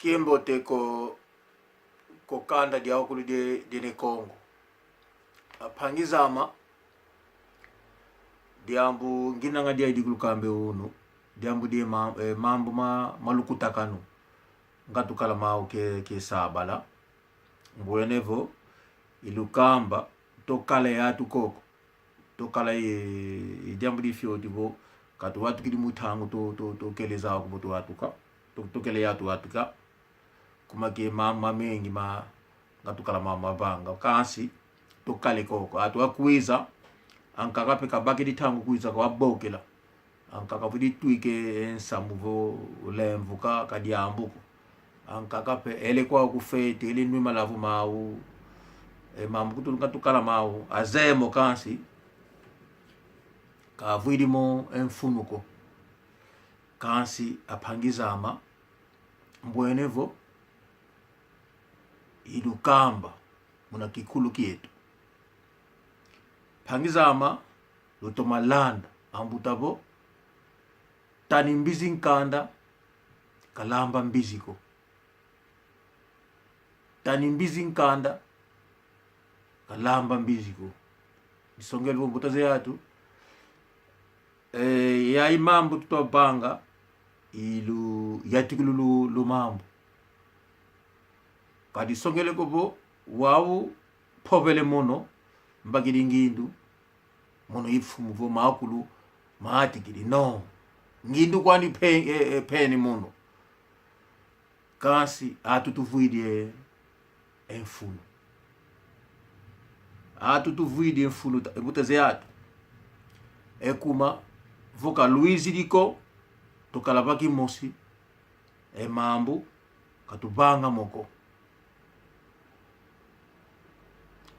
Kimbo te ko kanda dia okulu de Congo. Apangizama diambu nginanga dia idigulu kambe unu diambu die mambu malukutakanu ngatukala mau ke sabala mbwenevo ilukamba tokala yatu koko tokala diambu di fiotivo katu watu kidi mutangu to keleza ko boto watuka to kele yatu watuka kuma ke mama mengi ngatukala mama banga kasi tokale koko atu akwiza ankaka kabaki di tangu kuiza kwa bokela ankaka vidi tuike ensamuvo lemvuka kadiambuko ankaka pe ele kwa kufete ele nwi malavu mau mamu kutuluka tukala mau azemo kansi ka vidi mo enfunuko kansi apangizama mbwenevo idukamba muna kikulu kietu pangizama lutomalanda ambutabo tani mbizi nkanda kalamba mbiziko tani mbizi nkanda kalamba mbiziko isongelo mbutaze yatu ya imambu tutobanga ilu yatikulu lu mambu kadi songele kobo wawu povele mono mbagiri ngindu mono ifumu vo makulu maatikiri no ngindu kwani peni mono kasi atutuvuidie enfunu atutuvuidie enfunu ebuteze atu ekuma voka Luizi diko tokalabaki mosi mambu katubanga moko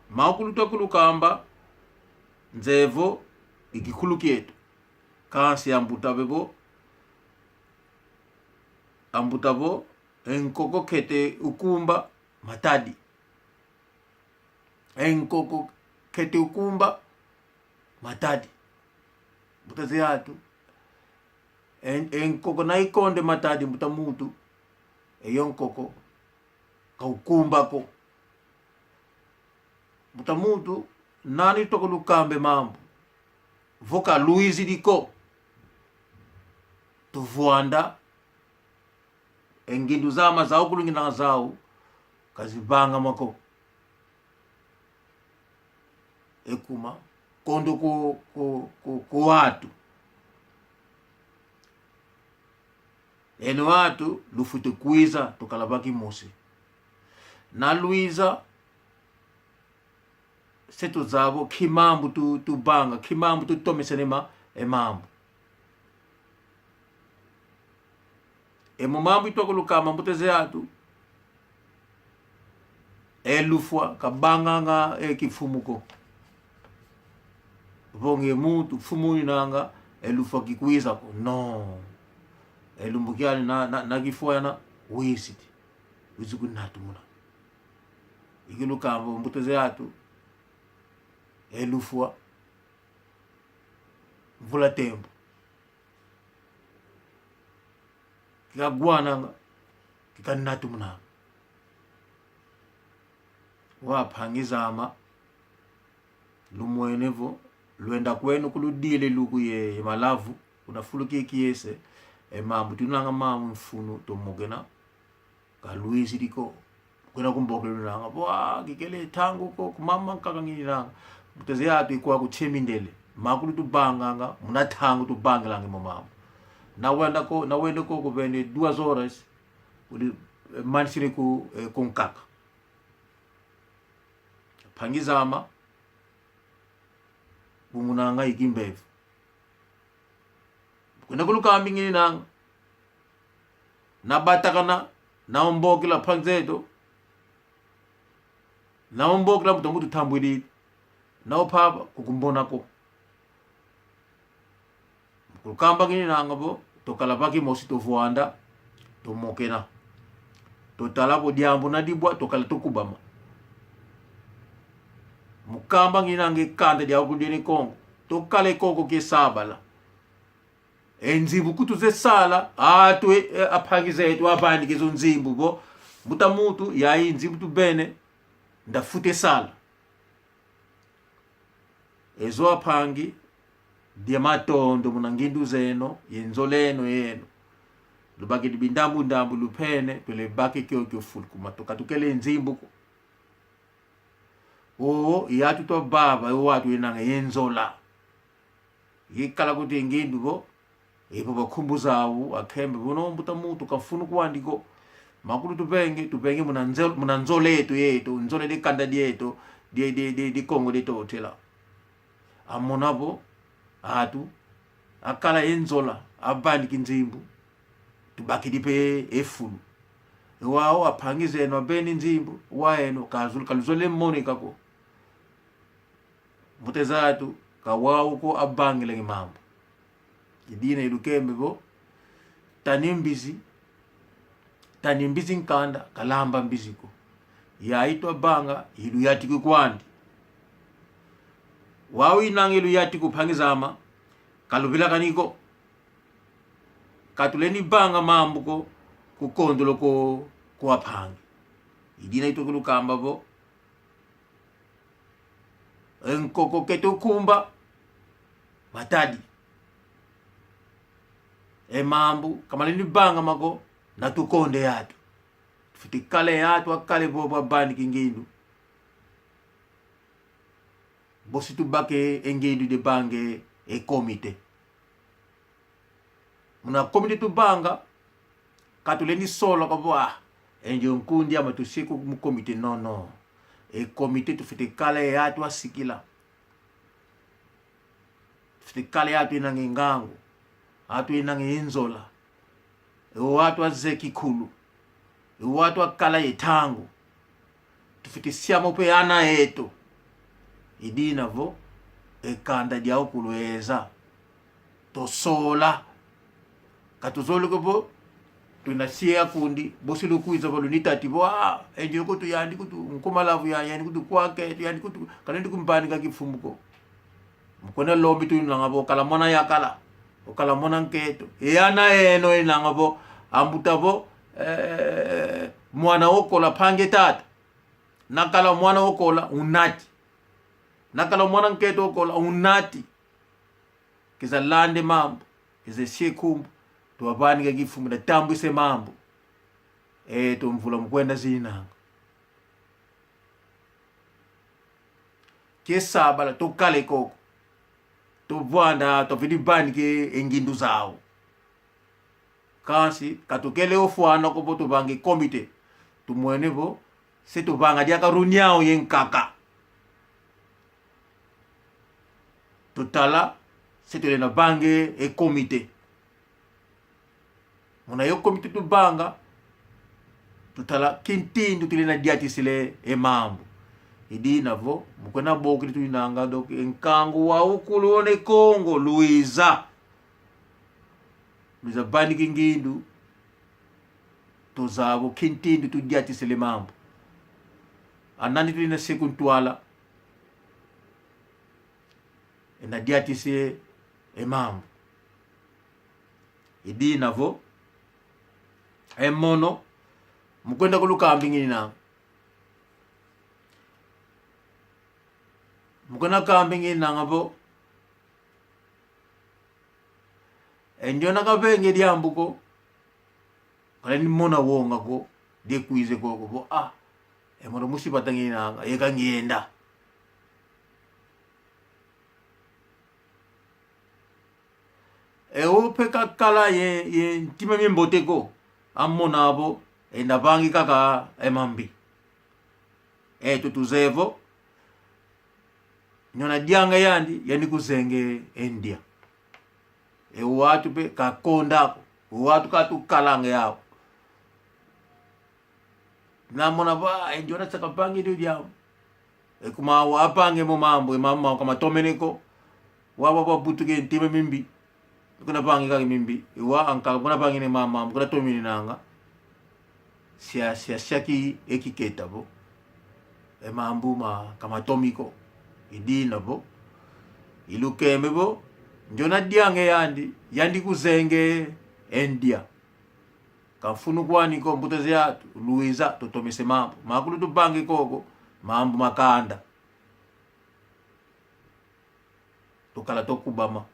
maukulu tokulu kamba nzevo ikikulu kietu kasi ambutabo enkoko kete ukumba matadi enkoko kete ukumba matadi butaze yatu enkoko naikonde matadi mutamutu eyonkoko kaukumbako mutamutu nani tokulu kambe mambu voka Luizi diko tuvuanda engindu zama zao kulungina zao kazibanga mako ekuma kondo ko watu eno watu lufute kuiza tokalabaki mosi na Luiza setu zabo kimambu tu banga kimambu tu tomesenema mambu mambu itokuluka mbuteze atu elufwa kabanga nga kifumuko vonge mutu fumuni nanga elufwa kikuiza ko no elumbukiani na kifwa na wisiti wizukunatu muna ikiluka mbuteze atu elufwa mvula tembo kikagwana kikanatu muna wapangizama lumwenevo luenda kwenu kuludile luku ye malavu unafuluki kiese mambu tunanga mamu mfunu tomogena ka Luizi diko kwena kumbokelo nanga bwa kikele tangu ko kumama nkakangini nanga muteze yatu ikuwa kuchemindele makulu tubanganga munatangu tubangelange mamamu na wenda ko kubene 2 horas uli mansire ku konkaka pangizama bumunanga ikimbevu kwena kuluka mbingini nanga nabatakana naombokela panzedo naombokela mutamutu tambwili nao papa kukumbonako kulukamba ngini nangabo tokalabaki mosi tovuanda tomokena totalabo diambu na dibwa tokala tukubama mukamba ngini nange kanda dia kudini Kongo tokale koko ke sabala enzimbu kutuze sala atwe aphangize etu abandi kezo nzimbu bo muta mutu yayi nzimbu tu bene ndafute sala ezo aphangi dia matondo munangindu zeno yenzoleno yeno lubaki dibindambu ndambu lupene pele baki kyo full kumatoka tukele nzimbu ko o yatu to baba watu inanga yenzola yikala kuti ngindu bo ipo bakhumbuza awu akhembe bono mbuta mutu kafunu kwandiko makulu tupenge munanzole yetu nzole de kanda dieto di Kongo de totela amonabo atu akala yenzola abandi kinzimbu tubaki dipe efulu wao aphangize no beni nzimbu waeno kaluzole monika ko mutezatu kawawu ko abangile ngimambo idina ilukembe bo tanimbizi nkanda kalamba mbiziko yaitwa banga ilu yati kwandi wawi nangilu yati kuphangizama kalubila kaniko katuleni banga mambuko kukondolo ko aphangi idina ito kulukamba bo enkoko keto kumba matadi mambu kamalini banga mako natukonde yatu fitikale yatu akale bobo bandi kingindu bosi tubake engindu de bange komite muna komite tubanga katuleni solo kabo enjo nkundi ama tusiku mu komite no komite tufitikale yatu asikila fitikale yatu inange ngangu atu inange inzola watu azeki kulu watu akala yetangu tufitisiamo pe ana yetu idina vo ekanda dia okulueza tosola katuzolo ko tunasia kundi bosilu kuiza volunitati bo enje ko tuyandi kutu nkomalavu yani kutu kwake yani kutu kanende kumbani ka kifumuko mkona lombi tu ngabo kala mona yakala okala mona nketo yana eno inangabo ambutavo mwana okola pange tata nakala mwana okola unati nakala mwana nketo okola unati kiza lande mambo kiza shekumbu tuwabani ka kifumu da tambu ise mambo tumvula mkwenda zinanga kesabala tukale koko tuvwanda tuvidi ke engindu zao kansi katukele ofwana ko boto bange komite tumwene bo se to banga dia karunyao yenkaka tutala se to na bange komite mona yo komite tu banga tutala kintindu tilena diati sile mambo idina vo mukona bokri tu inanga dok enkangu wa ukulone Kongo Luiza bani kingindu tozabo kintindu tu diati sile mambo anani tu ina sekuntwala ena diati se mambo idina vo emono mukwenda kulukambi ngina mukona kambi ngina ngabo enjona kabenge diambuko kala ni mona wonga ko de kuize ko bo emono musibata ngina yeka ngienda opeka kala ye ntima mimboteko amona abo enda bangi kaka emambi tutuzevo nyona dianga yandi yani kuzenge India watu pe kakondako watu katukalange yao namona ba enjona tsakapangi dio diamo kuma wapange mo mambo mama kama tomeneko waba butuge ntima mimbi kuna bangi kaka mimbi anka kuna bangi ne mama kuna tomini nanga sia ki ekiketa bo mambu kama tomiko idina bo ilukeme bo njona diange yandi kuzenge endia kafunu kwani ko mbuteze yatu luiza totomese mambo makulu tubange koko mambo makanda tukala tokubama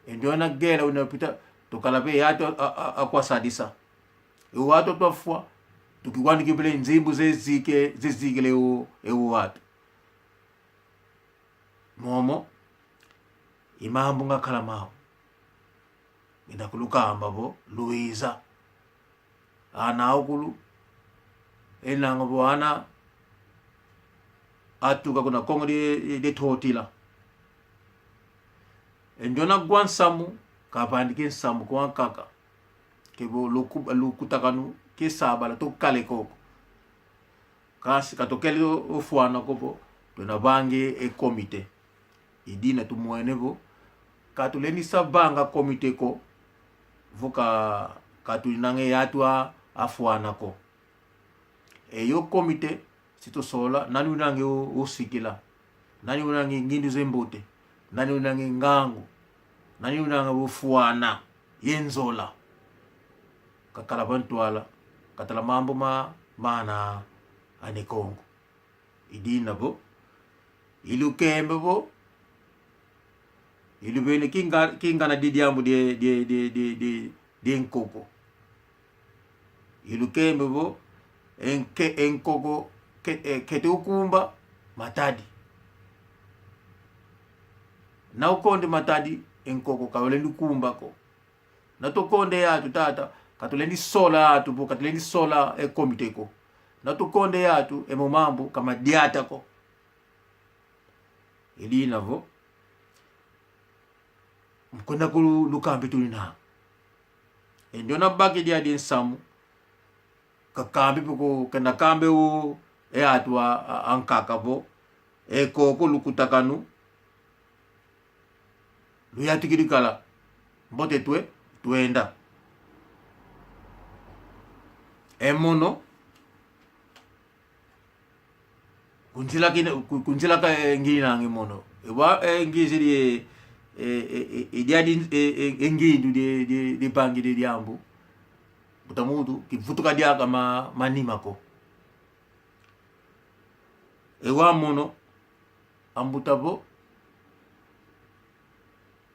endiona gela unapita tukala pe yatu akwasadisa watu twafwa tukikwani kibele nzimbu zezike leo watu momo imambo ngakhala mawo indakulukamba bo luiza ana okulu enango bo ana atuka kuna kongo de totila enjona gwansamu kapandike nsamu kwa kaka kebo lukutakanu ke sabala to kale koko kasi katokele ofwana kopo tuna bange e komite idina tumwenevo katuleni sabanga komite ko vuka katulinange yatwa afwana ko eyo komite sito sola nani unange usikila nani unange ngindu zembote nani unange ngangu nani unange ufwana yenzola kakala bantwala katala mambo mana ane Kongo idina bo ilukembe bo ilubene kinga na didiambu de nkoko ilukembe bo enkoko kete ukumba matadi na ukonde matadi enkoko kawele lukumba ko na tokonde yatu tata katulendi sola yatu bo katulendi sola komite ko na tokonde yatu mambo kama diata ko ilina vo mkonda kulu lukambe tulina endiona baki dia di nsamu kakambi poko kena kambe u atwa ankaka bo koko lukutakanu luyatikirikala mbote tuenda emono kunzila ka ngina ngimono wa ngiziri idiadi engindu de bangi de diambu butamudu kivutuka dia kama manimako ewa mono ambutabo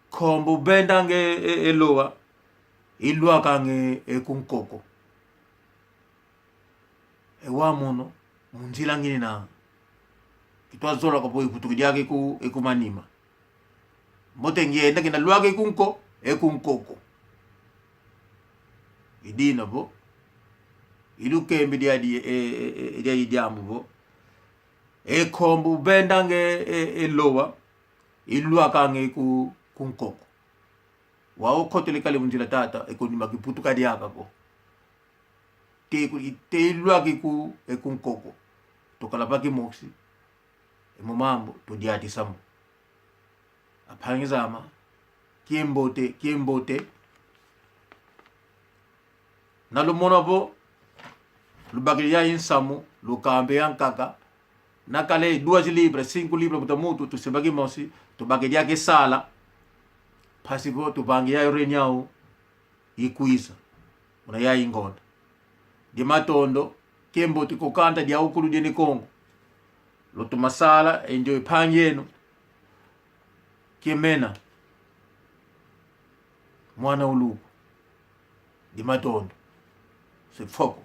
kombo bendange eloa ilua kange kunkoko ewa mono munzila ngini na kitwazola ko boy kutuki diake ku manima mote ngenda kina luage kunkoko idina bo ilukembe dia diambu bo kombo bendange eloa ilua kange kunkoko wao kotele kale munzila tata ekonima kiputuka diaka ko te luage kunkoko tokala baki moksi mambo to diati samu apangizama kiembote na lumona bo lubagili ya insamu lukambe yankaka nakale 2 libras 5 libras butamutu tusebagi mosi to bagili ya sala pasipo to bangi ya renyao ikuisa una ya ingonda di matondo kiembote kokanda dia ukulu di Kongo loto masala enjoy panyeno kemena mwana uluku di matondo se foko